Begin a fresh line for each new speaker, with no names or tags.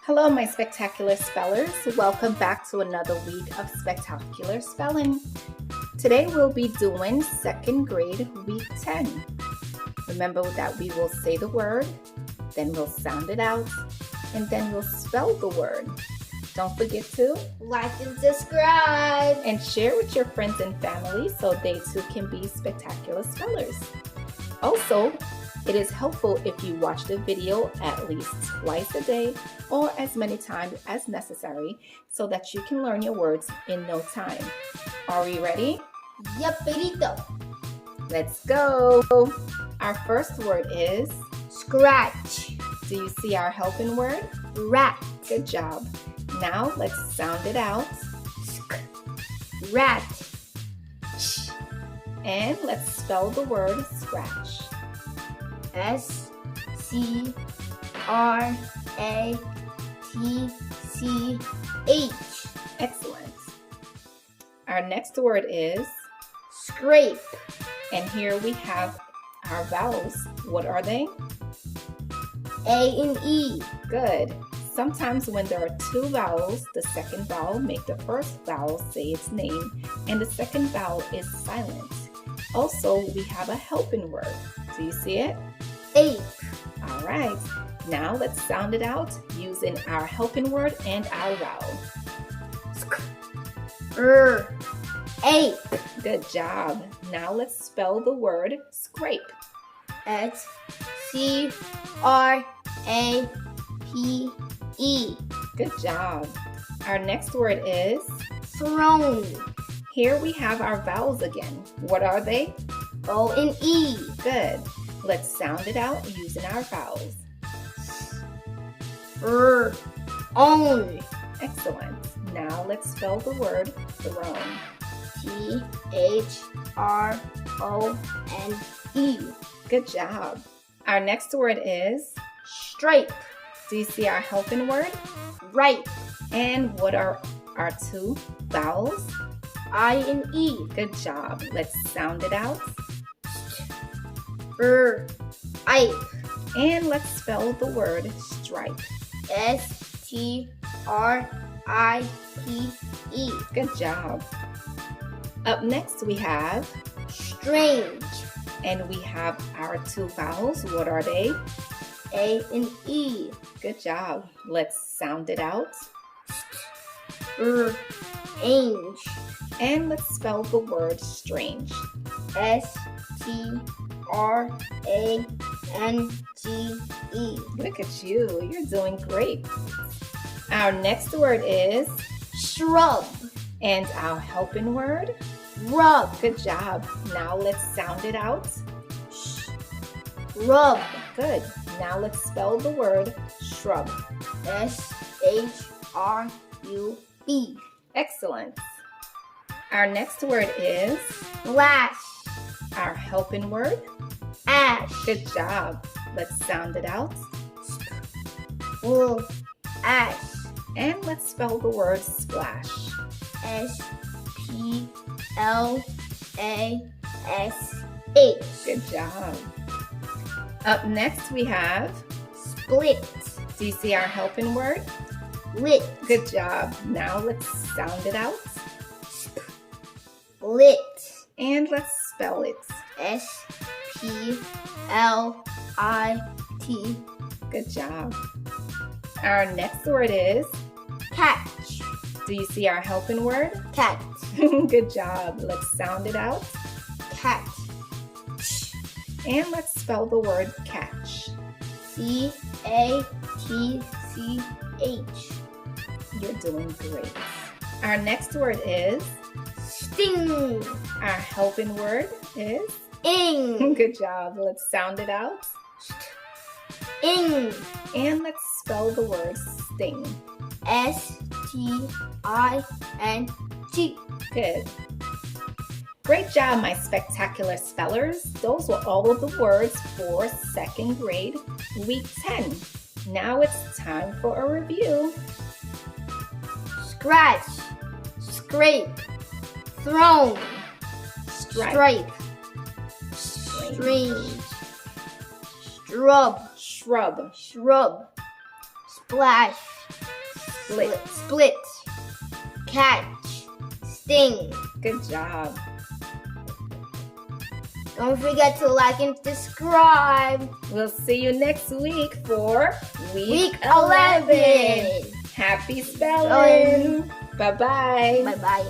Hello, my spectacular spellers. Welcome back to another week of spectacular spelling. Today we'll be doing second grade week 10. Remember that we will say the word, then we'll sound it out, and then we'll spell the word. Don't forget to
like and subscribe
and share with your friends and family so they too can be spectacular spellers. Also, it is helpful if you watch the video at least twice a day or as many times as necessary so that you can learn your words in no time. Are we ready?
Yep, Perito.
Let's go. Our first word is
scratch.
Do you see our helping word?
Rat.
Good job. Now let's sound it out.
Rat.
And let's spell the word scratch.
S-C-R-A-T-C-H.
Excellent. Our next word is
scrape.
And here we have our vowels. What are they?
A and E.
Good. Sometimes when there are two vowels, the second vowel make the first vowel say its name, and the second vowel is silent. Also, we have a helping word. Do you see it?
Ape.
All right. Now let's sound it out using our helping word and our vowel.
Ape.
Good job. Now let's spell the word scrape.
S-C-R-A-P-E.
Good job. Our next word is
throne.
Here we have our vowels again. What are they?
O and E.
Good. Let's sound it out using our vowels.
Own.
Excellent. Now let's spell the word throne.
T-H-R-O-N-E.
Good job. Our next word is
stripe.
Do you see our helping word?
Right.
And what are our two vowels?
I and E.
Good job. Let's sound it out.
Ipe.
And let's spell the word stripe.
S-T-R-I-P-E.
Good job. Up next we have
strange.
And we have our two vowels. What are they?
A and E.
Good job. Let's sound it out.
Ange.
And let's spell the word strange.
S-T-R-A-N-G-E.
Look at you. You're doing great. Our next word is
shrub.
And our helping word?
Rub.
Good job. Now let's sound it out.
Rub.
Good. Now let's spell the word shrub.
S-H-R-U-B.
Excellent. Our next word is
splash.
Our helping word?
Ash.
Good job. Let's sound it out.
Ash.
And let's spell the word splash.
S-P-L-A-S-H.
Good job. Up next we have
split.
Do you see our helping word?
Lit.
Good job. Now let's sound it out.
Lit.
And let's spell it.
S-P-L-I-T.
Good job. Our next word is
catch.
do you see our helping word?
Cat.
Good job. Let's sound it out.
Cat.
And let's spell the word catch.
C-A-T-C-H.
You're doing great. Our next word is
sting.
Our helping word is
ing.
Good job. Let's sound it out.
Ing.
And let's spell the word sting.
S-T-I-N-G.
Good. Great job, my spectacular spellers. Those were all of the words for second grade, week 10. Now it's time for a review.
Scratch. Scrape. Throne. Stripe. Strange. Shrub.
Shrub.
Splash.
Split.
Split. Catch. Sting.
Good job.
Don't forget to like and subscribe.
We'll see you next week for
Week 11.
Happy spelling. Bye-bye.
Bye-bye.